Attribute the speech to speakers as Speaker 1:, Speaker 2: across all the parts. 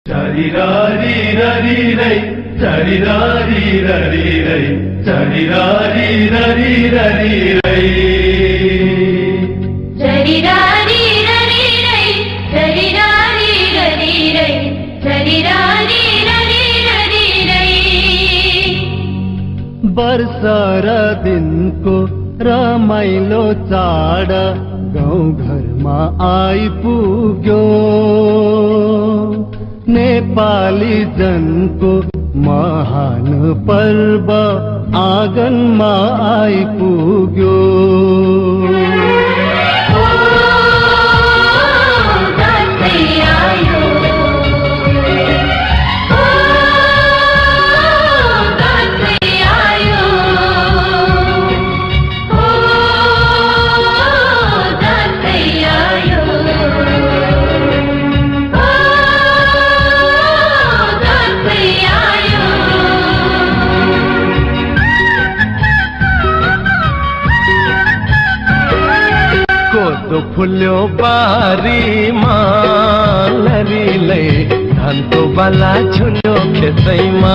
Speaker 1: Charirari rari rai, charirari rari rai, charirari rari rari rai.
Speaker 2: Charirari rari rai, charirari rari rai, charirari rari rari rai.
Speaker 3: बरसारा दिन को रमाइलो चाड गाउँ घरमा आइपुग्यो नेपाली जनको महान पर्व आँगनमा आइपुग्यो कोदो फुल्यो बारीमा लरीलै धानको बाला झुल्यो खेतैमा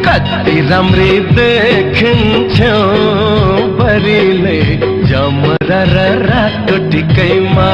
Speaker 3: कति राम्री देखिन्थ्यो बरीले जमरा र रातो टिकैमा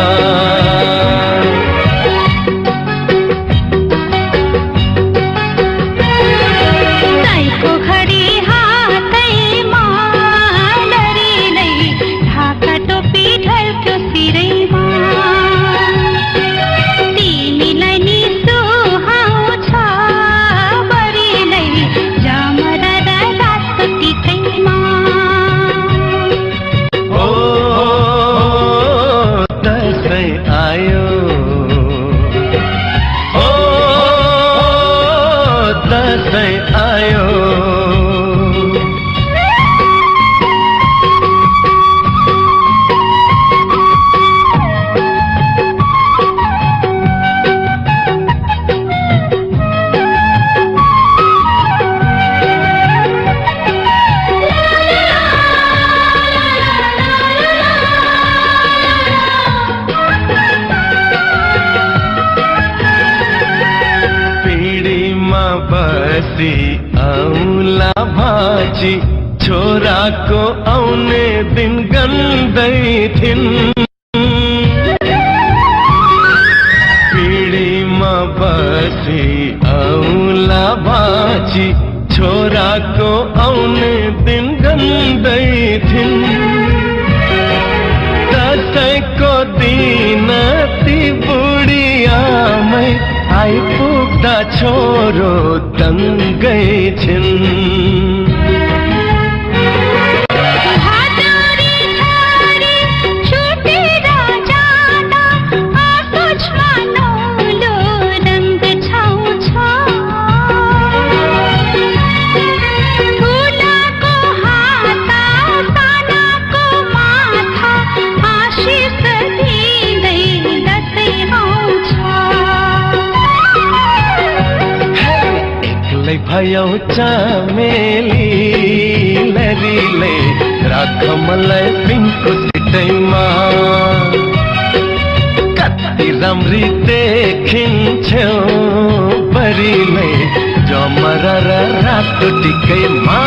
Speaker 3: बसी औला भाजी छोरा को आउने दिन गन्दै थिन् पिँढीमा बसी औला भाजी छोरा को आउने दिन गन्दै थिन् दसैँको दिन ती बुढी आमै आइपुग्दा छोरो दङ्गै छिन् भयो चमेली लरीले राख मलाई पिङको सिटैमा कति राम्री देखिन्थ्यो बरीले जमरा र रातो टिकैमा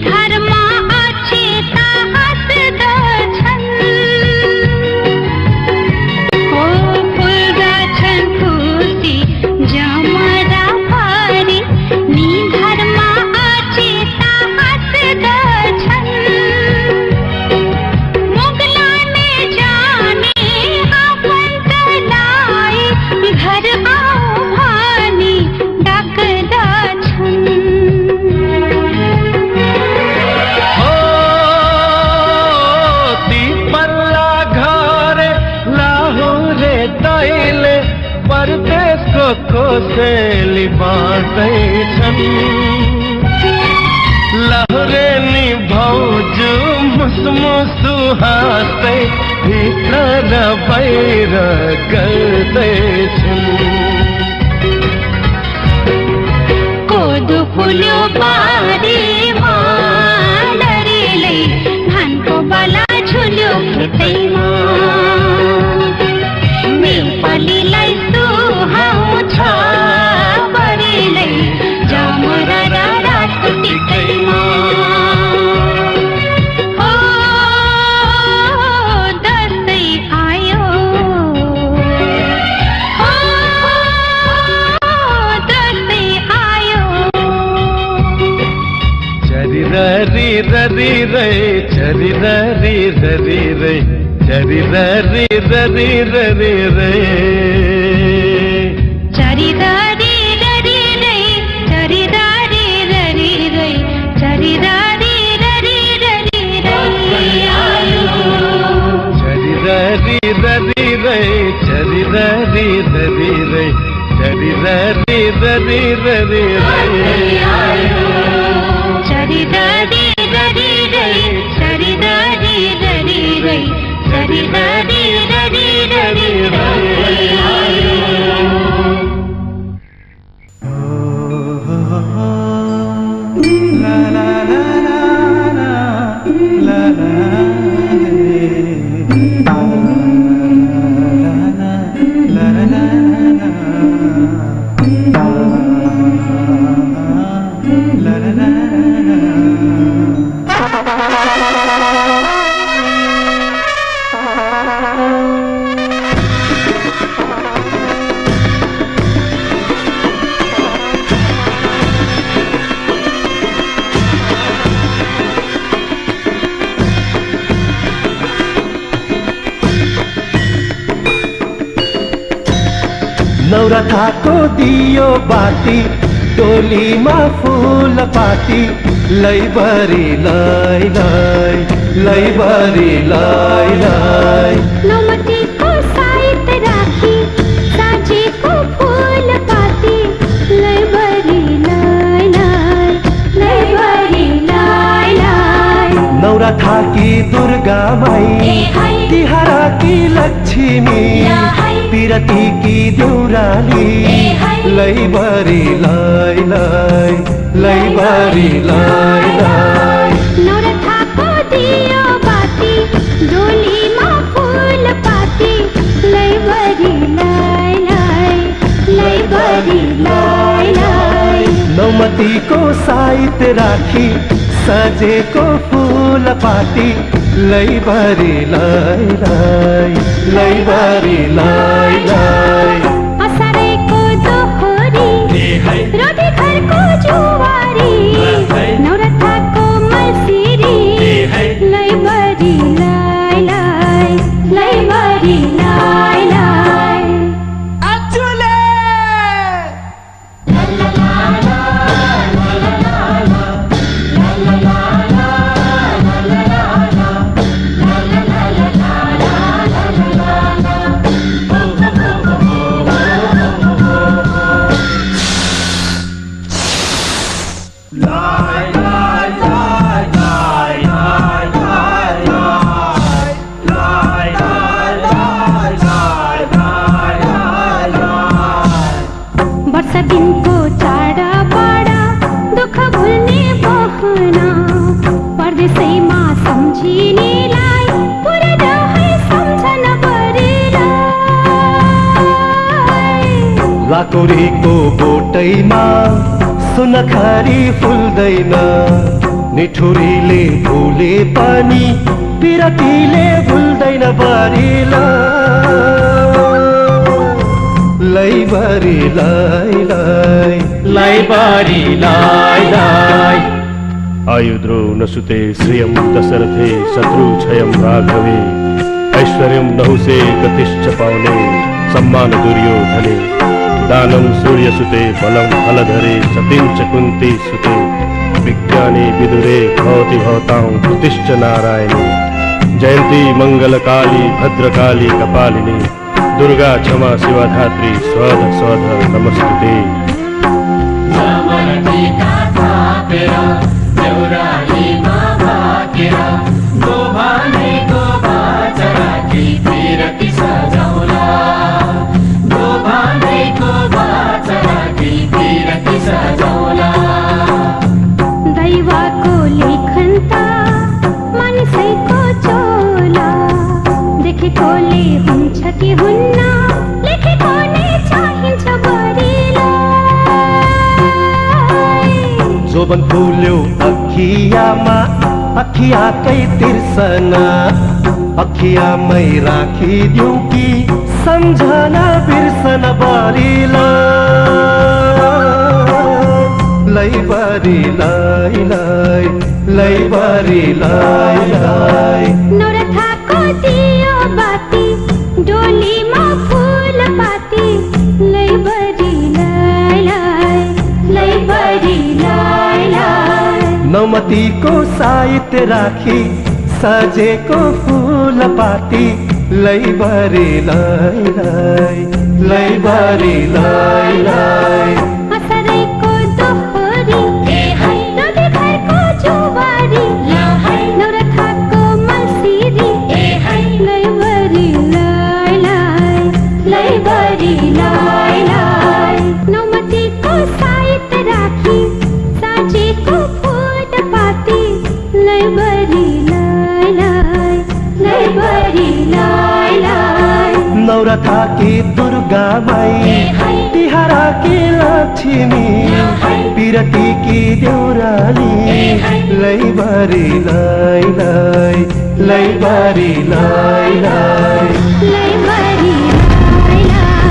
Speaker 2: धर्म अचेता हस्दछन्
Speaker 3: मुसमुसु हाँस्दै भित्र र बाहिर गर्दैछन्।
Speaker 2: कोदो फुल्यो बारीमा लरीले धानको बला झुल्यो खेतैमा। नेपालीलाई सुहाउँछ बरीले जमरा र रातको टिकैमा। हो दसैँ आयो, हो दसैँ आयो।
Speaker 3: चरी ररी ररी रे चरी ररी ररी रे चरी ररी ररी ररी रे
Speaker 2: चरी ररी ररी रे चरी ररी ररी रे चरी ररी ररी ररी रे।
Speaker 3: चरी ररी ररी रे चरी ररी ररी रे चरी ररी ररी ररी रे
Speaker 2: चरी ररी ररी रे चरी ररी ररी रे चरी ररी ररी ररी रे।
Speaker 3: नौरथाको दियो बाती टोलीमा फूल पाती लैबरी लै लै लैबरी लै लै।
Speaker 2: नौमतीको साइत राखी साँझेको फूल पाती लैबरी लै लै लैबरी लै लै।
Speaker 3: नौरथाकी दुर्गा माई तिहाराकी लक्ष्मी पिरतीकी देउराली लैबरी लै लै लैबरी लै लै।
Speaker 2: नौरथाको दियो बाती डोलीमा फूल पाती लैबरी लै लै लैबरी लै लै।
Speaker 3: नौमतीको साइत राखी साँझेको फूल पाती लैबरी लै लै लैबरी लै लै।
Speaker 2: असारैको दोहोरी रोटी घरको जुवारी नौरथाको मल्सिरी लैबरी लै लै लैबरी लै लै। वर्ष दिनको चाडा बाडा दुःख भुल्ने बहना परदेशैमा सम्झिनेलाई पुरै रहै सम्झन बरेलाई।
Speaker 3: लाकोरीको बोटैमा सुनखरी फुल्दैन निठुरीले भुले पनि पिरतीले भुल्दैन बरिलाई लैबरी लै लै लैबरी लै लै। आयुद्रो न सुते श्रियं दशरथे शत्रु क्षयं राघवे ऐश्वर्यं नहुसे गतिश्च पावने सम्मान दुर्योधने दानं सूर्यसुते बलं फलधरे सतींच कुन्ती सुते विज्ञाने विदुरे भवति भवतां कृतिश्च नारायणे जयंती मंगलकाली भद्रकाली कपालिनी दुर्गा क्षमा शिवा धात्री स्वध स्वध नमस्ते।
Speaker 1: देउराली मा भाकेर
Speaker 3: जोबन फुल्यो अखियामा अखियाकै तिर्सना अखियामै राखिदिउँ कि सम्झना बिर्सन बारीलाई लैबारी लाई लाई लैबारी लाई लाई
Speaker 2: नौरथाको दियो बाती डोलीमा फूल पाती लैबरी लाई लाई लैबरी लाई लाई
Speaker 3: नौमतीको साहित्य राखी सजेको फूल पाती लैबारी लाई लाई लैबारी लाई लाई
Speaker 2: असरैको दोहोरी नदी घरको जुवारी नौरथाको मल्सिरी लैबरी लाई लाई लैबरी लाई लाई नौमतीको साहित्य राखी साँचेको फूल पाती लैबरी लाई लाई लैबरी लाई लाई
Speaker 3: नौरथाकी दुर्गा माई तिहाराकी लक्ष्मी पिरतीकी देउराली लैबारी लाई लाई लैबारी लाई लाई
Speaker 2: लैबरी लाई लाई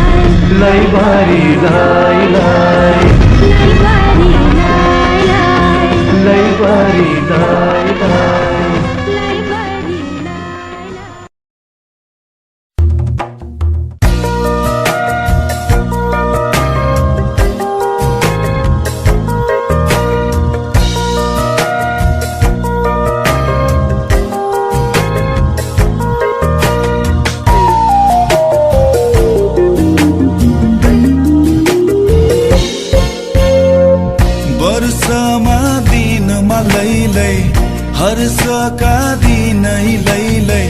Speaker 3: लैबारी लाई लाई
Speaker 2: लैबरी लाई लाई
Speaker 3: लैबारी लाई लाई
Speaker 2: लैबरी लाई लाई
Speaker 4: वर्षमा दिनमा लैलै हर्षका दिनै लैलै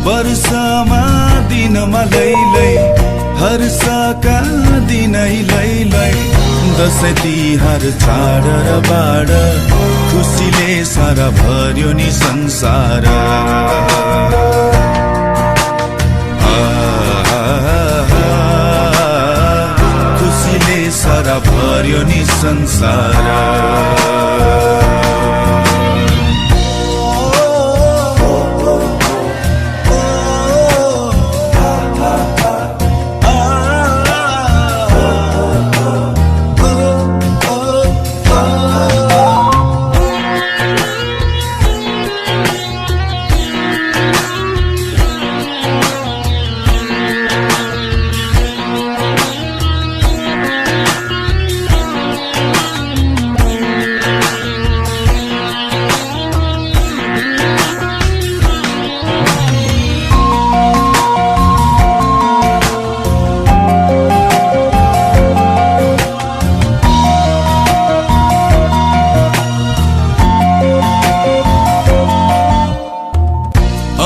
Speaker 4: वर्षमा दिनमा लैलै हर्षका दिनै लैलै दसैँ तिहार चाड र बाड खुसीले सारा भर्यो नि संसार खुसीले सारा भर्यो नि संसार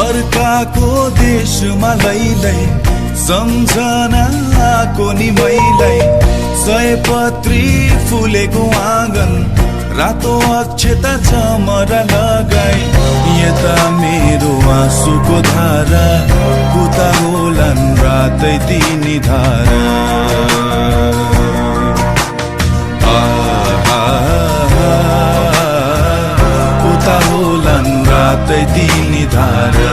Speaker 4: अर्काको देशमा लैलै सम्झनाको नि मैलै सयपत्री फुलेको आँगन रातो अक्षता चमरा लगाई यता मेरो आँसुको धारा उता होलान् रातै तिनी धारा उता होलान् रातै तिनी धारा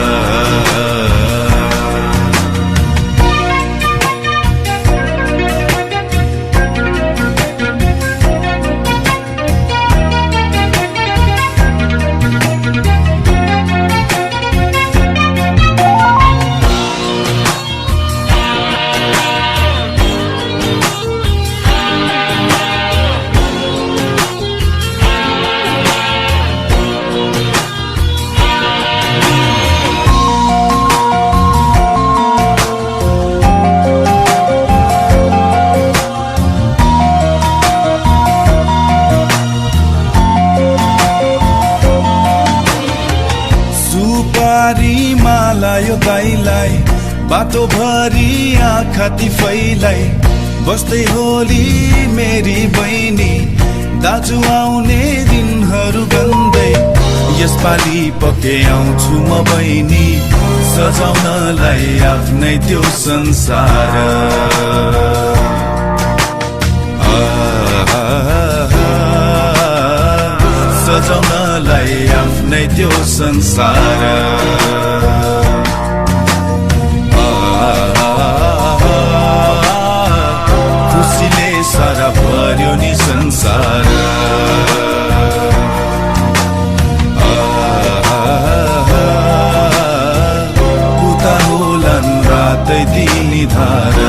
Speaker 4: दाइलाई बाटो भरी आँखा फैलाई बस्दै होली मेरी बहिनी दाजु आउने दिनहरू गन्दै यसपालि पक्कै आउँछु म बहिनी सजाउनलाई आफ्नै त्यो संसार नै त्यो संसार खुसीले सारा भर्यो नि संसार उता होलान् रातै दिनी धारा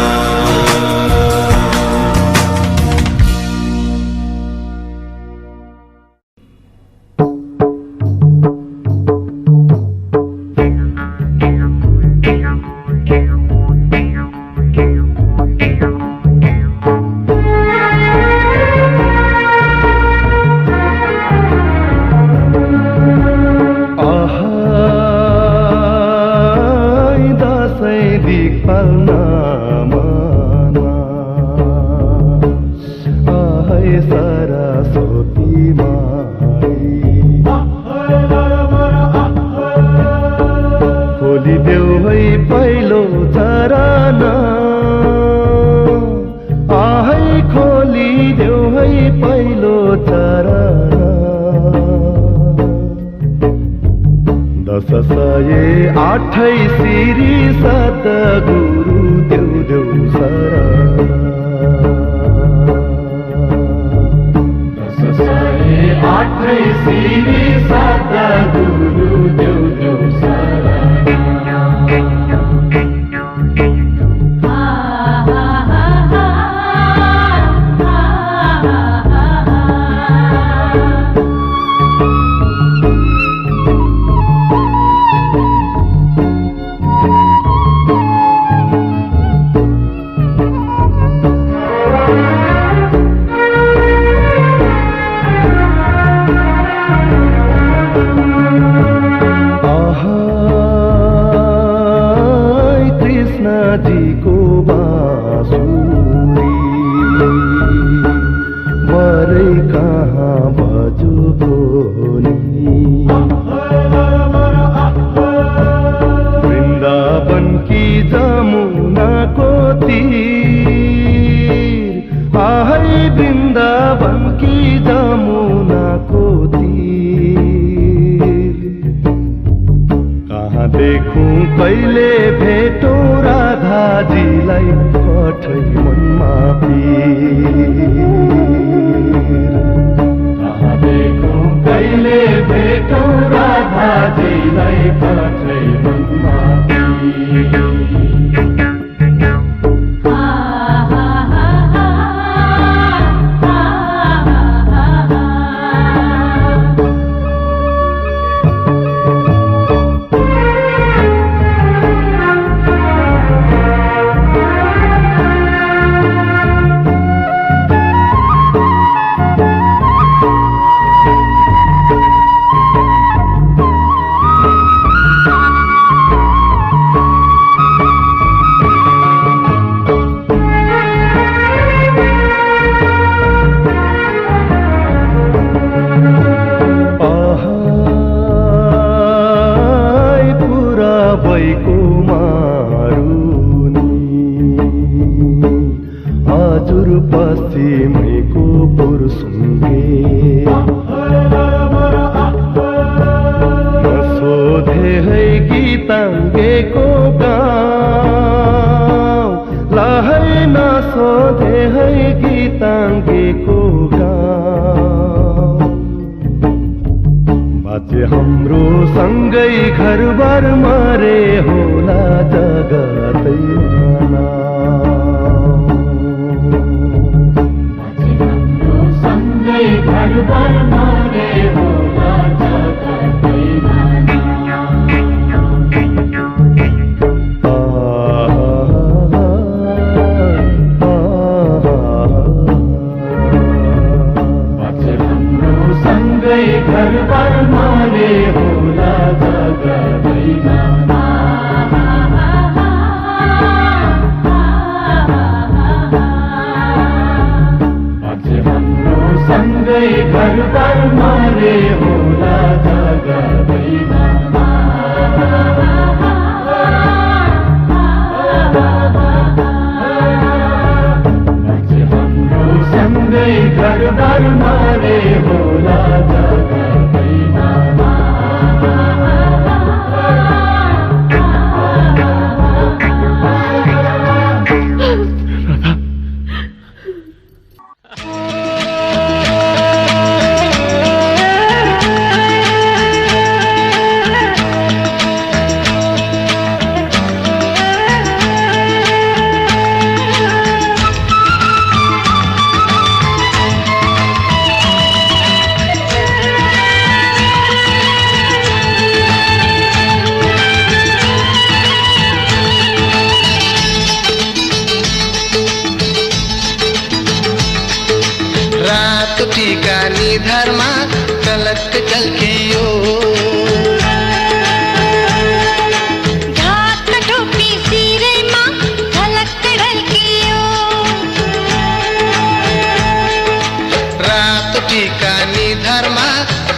Speaker 1: घर मारे होला जगतैमा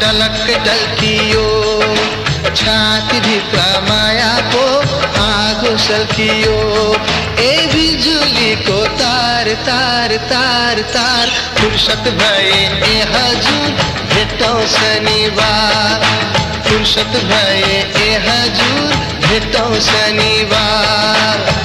Speaker 3: टलक टल्कियो छातीभित्र मायाको आगो सल्कियो ए बिजुलीको तार तार तार तार फुर्सद भए ए हजुर भेटौँ शनिबार फुर्सद भए ए हजुर भेटौँ शनिबार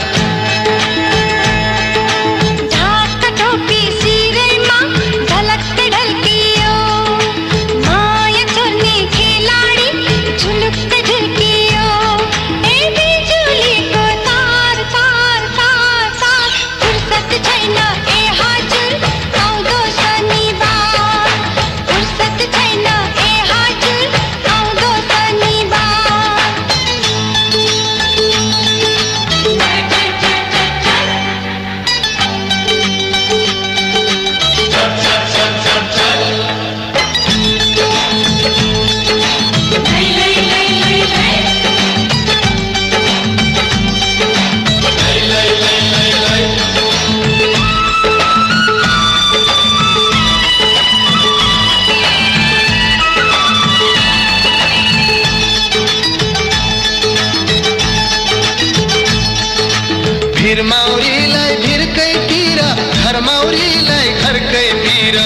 Speaker 3: भिर माउरीलाई भिरकैतिर घर माउरीलाई घरकै पिर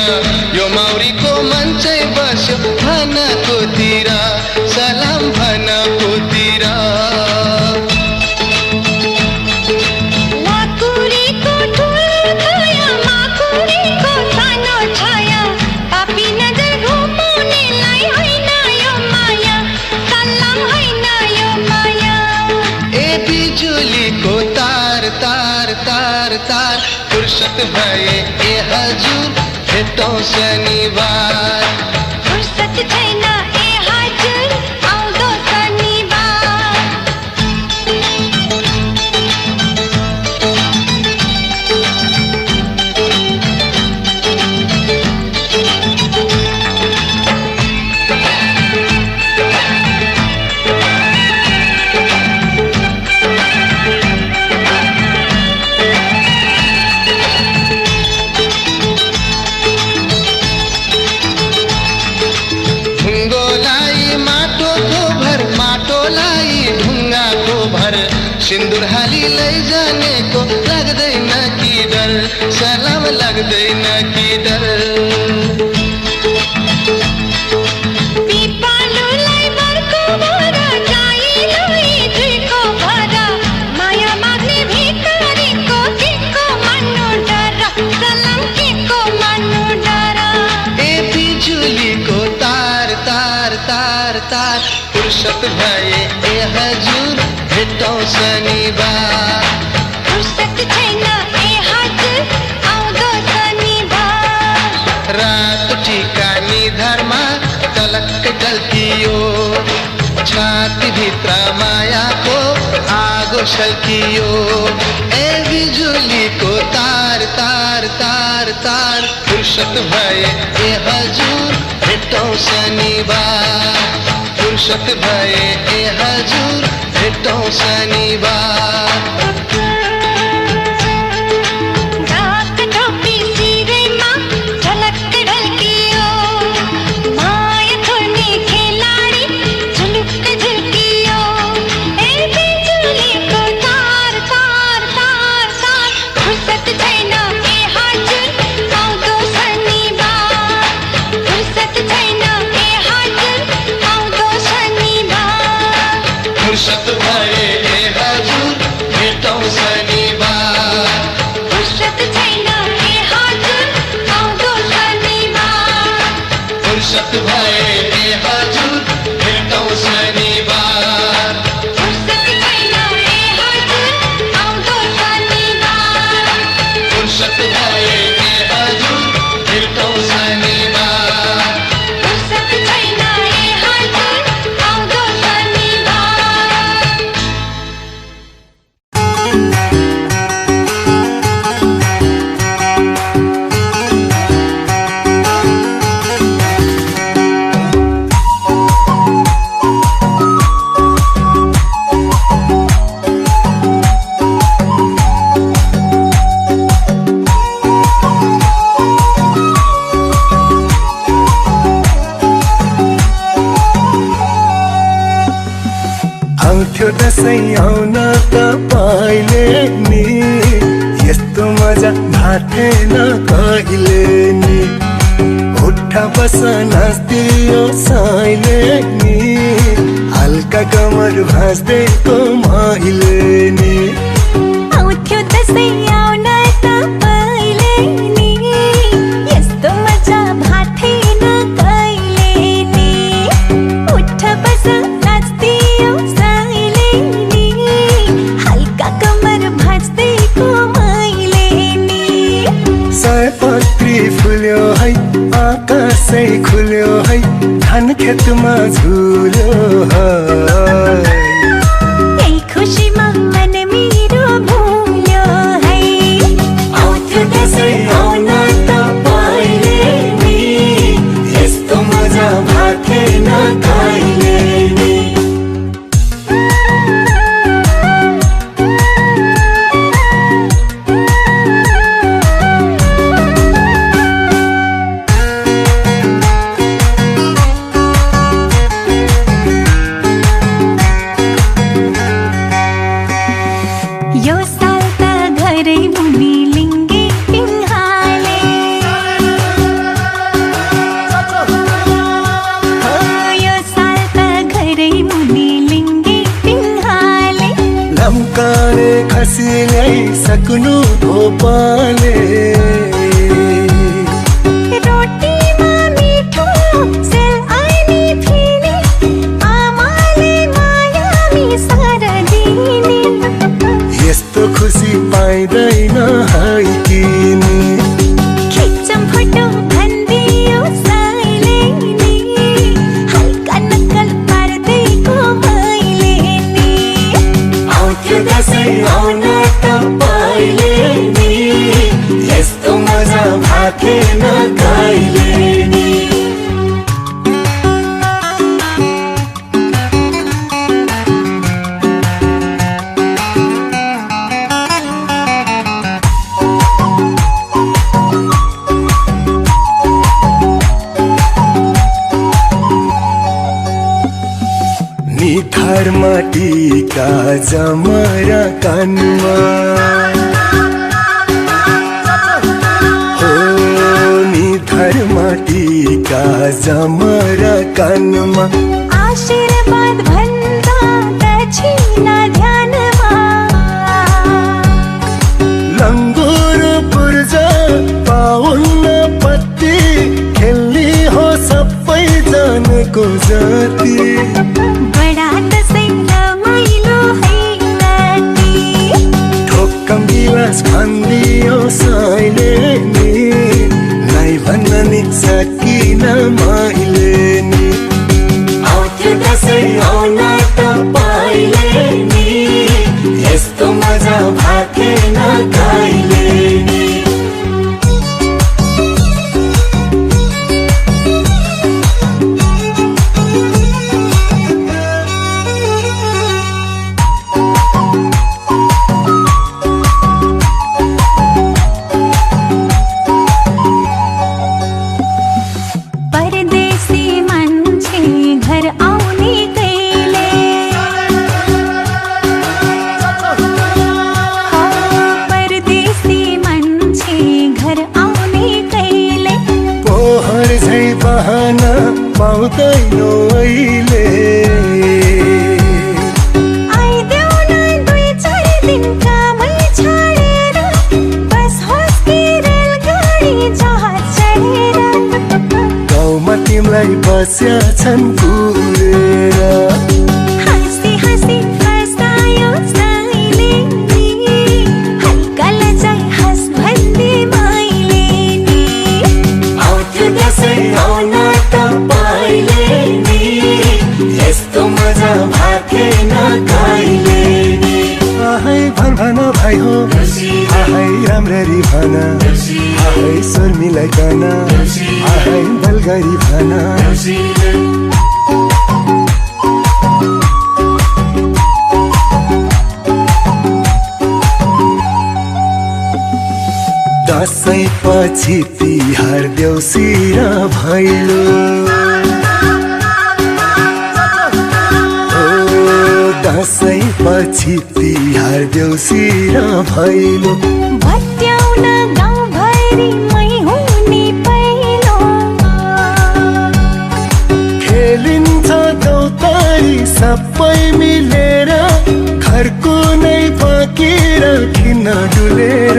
Speaker 3: यो माउरीको मन चाहिँ बस्यो भनकोतिर सलाम भनकोतिर तार तार फुर्सद भए ए हजुर भेटौँ शनिबार
Speaker 2: फुर्सद छैन ए हजुर आउँदो शनिबार
Speaker 3: सिन्दुर हाली लैजानेको लाग्दैन कि डर सलाम लाग्दैन कि डर
Speaker 2: पिपालुलाई बर्को भर गाईलाई दुईको भर माया माग्ने भिखारीको केको मान्नु डर सलाम केको मान्नु डर
Speaker 3: ए बिजुलीको तार तार तार तार फुर्सद भए ए हजुर भेटौँ शनिबार
Speaker 2: फुर्सद छैन ए हजुर आउँदो शनिबार
Speaker 3: रात टिका निधारमा टलक्क टल्कियो छातीभित्र मायाको आगो सल्कियो ए बिजुलीको तार तार तार तार फुर्सद भए ए हजुर भेटौँ शनिबार फुर्सद भए ए हजुर भेटौँ शनिबार फुर्सद भए ए हजुर
Speaker 5: आउँथ्यो दसैँ आउन तपाईले नि यस्तो मजा भाथेन कहिले नि उठा बस नाच्दियो साइले नि हल्का कमर भाँच्दैको मैले नि
Speaker 2: आउँथ्यो दसैँ आउन तपाईले नि यस्तो मजा भाथेन कहिले नि उठ बस नाच्दियो साइले नि हल्का कमर भाँच्दैको मैले नि
Speaker 5: सयपत्री फुल्यो है आकाशै खुल्यो है धान खेतमा झुल्यो है
Speaker 2: यही खुसीमा मन मेरो भुल्यो है
Speaker 5: आउँथ्यो दसैँ आउन तपाईले नि यस्तो मजा भाथेन कहिले नि
Speaker 2: यो साल त घरै मुनि लिङ्गे पिङ्हाले यो साल त घरै मुनि लिङ्गे पिङ्हाले
Speaker 5: लम्काने खसी ल्याइसक्नु भोपाले
Speaker 2: रोटीमा मिठो सेल आइनी फिनी आमाले माया मिसार दिने
Speaker 5: यस्तो खुसी पाइँदैन है किनी
Speaker 2: खिचम फोटो भन्दियो साइले नि हल्का नक्कल पार्दैको मैले नि
Speaker 5: आउँथ्यो दसैँ आउन तपाईले नि यस्तो मजा भाथेन कहिले नि निथार माटीका जमरा कानमा हो निथार माटीका जमरा कानमा
Speaker 2: आशीर्वाद भन्दा दक्षिण ध्यानमा
Speaker 5: लङ्गुर पूर्जा पाउन्न पत्ती खेल्ने हो सबैजनाको जाति
Speaker 2: बडा दसैँ रमाइलो है नाति
Speaker 5: ठोक्कम गिलास भन्दियो साइले नि नाइ भन्न नि सकिन मैले नि आउँथ्यो दसैँ आउन तपाईले नि यस्तो मजा भाथेन कहिले नि
Speaker 2: परदेशी मान्छे घर आउने कहिले परदेशी मान्छे घर आउने कहिले
Speaker 5: पोहर झै बहाना पाउँदैनौ अहिले
Speaker 2: आइदेऊ न 2-4 दिन कामै छाडेर बस होस् कि रेलगाडी जहाज चढेर
Speaker 5: गाउँमा तिमीलाई बस्या छन् पुरेर
Speaker 2: हाँसी हाँसी फसायो साइले नि हल्का लजाई हाँस भन्दै मैले नि
Speaker 5: आउँथ्यो दसैँ आउन तपाईले नि यस्तो मजा भाथेन कहिले नि आहै भन भाइ हो आहै राम्ररी भन आहै स्वर मिलाइकन आहै बलगरी भन दसैँ पछि तिहार देउसी र भैलो दसैँ पछि तिहार देउसी र भैलो
Speaker 2: भट्याउन गाउँभरि मै हुने पहिलो
Speaker 5: खेलिन्छ दौतारी सबै मिलेर घरको नै फकिर किन डुलेर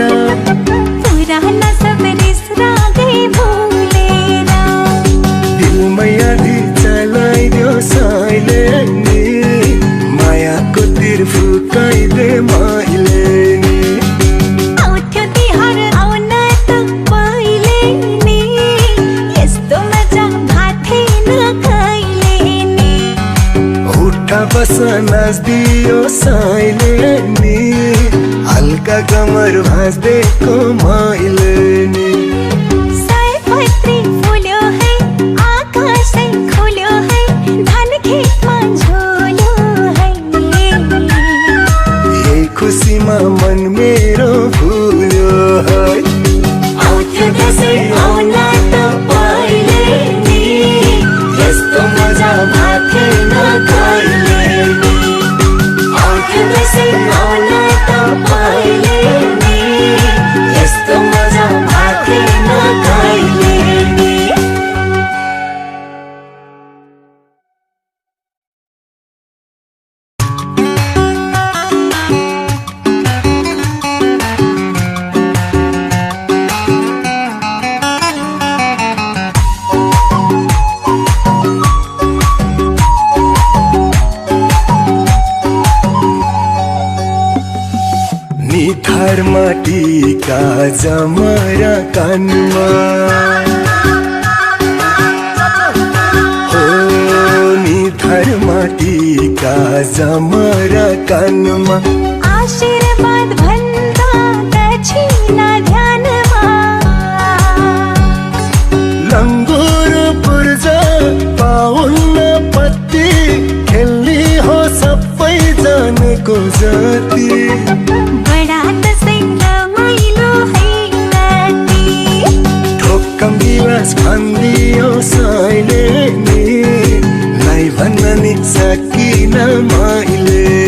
Speaker 2: पुराना सब रिस रागै भुलेर
Speaker 5: दिलमै आधी चलाइदियो साइले नि मायाको तिर फुकाइदे मैले नि
Speaker 2: आउँथ्यो तिहार आउन त पहिले नि यस्तो मजा भाथेन कहिले नि
Speaker 5: उठा बस नाच्दियो साइले नि हल्का कमर भाँच्दिएको मैले नि
Speaker 2: सयपत्री फुल्यो है आकाशै खुल्यो है धान खेतमा झोल्यो है
Speaker 5: यही खुसीमा मन मेरो भुल्यो है
Speaker 2: आउँथ्यो दसैँ आउन त पहिले नि यस्तो मजा भाथेन कहिले नि आउँथ्यो दसैँ आउन त पहिले नि यस्तो मजा भाथेन कहिले नि
Speaker 5: निथार माटीका जमरा कानमा हो निथार माटीका जमरा कानमा
Speaker 2: आशीर्वाद भन्दा दक्षिणा ध्यानमा
Speaker 5: लङ्गुर पूर्जा पाउन्न पत्ती खेल्ने हो सबै जानेको जाति
Speaker 2: बडा दसैँ रमाइलो है नाति
Speaker 5: ठोक्कम गिलास भन्दियो साइले नि लाई भन्न नि सकिन मैले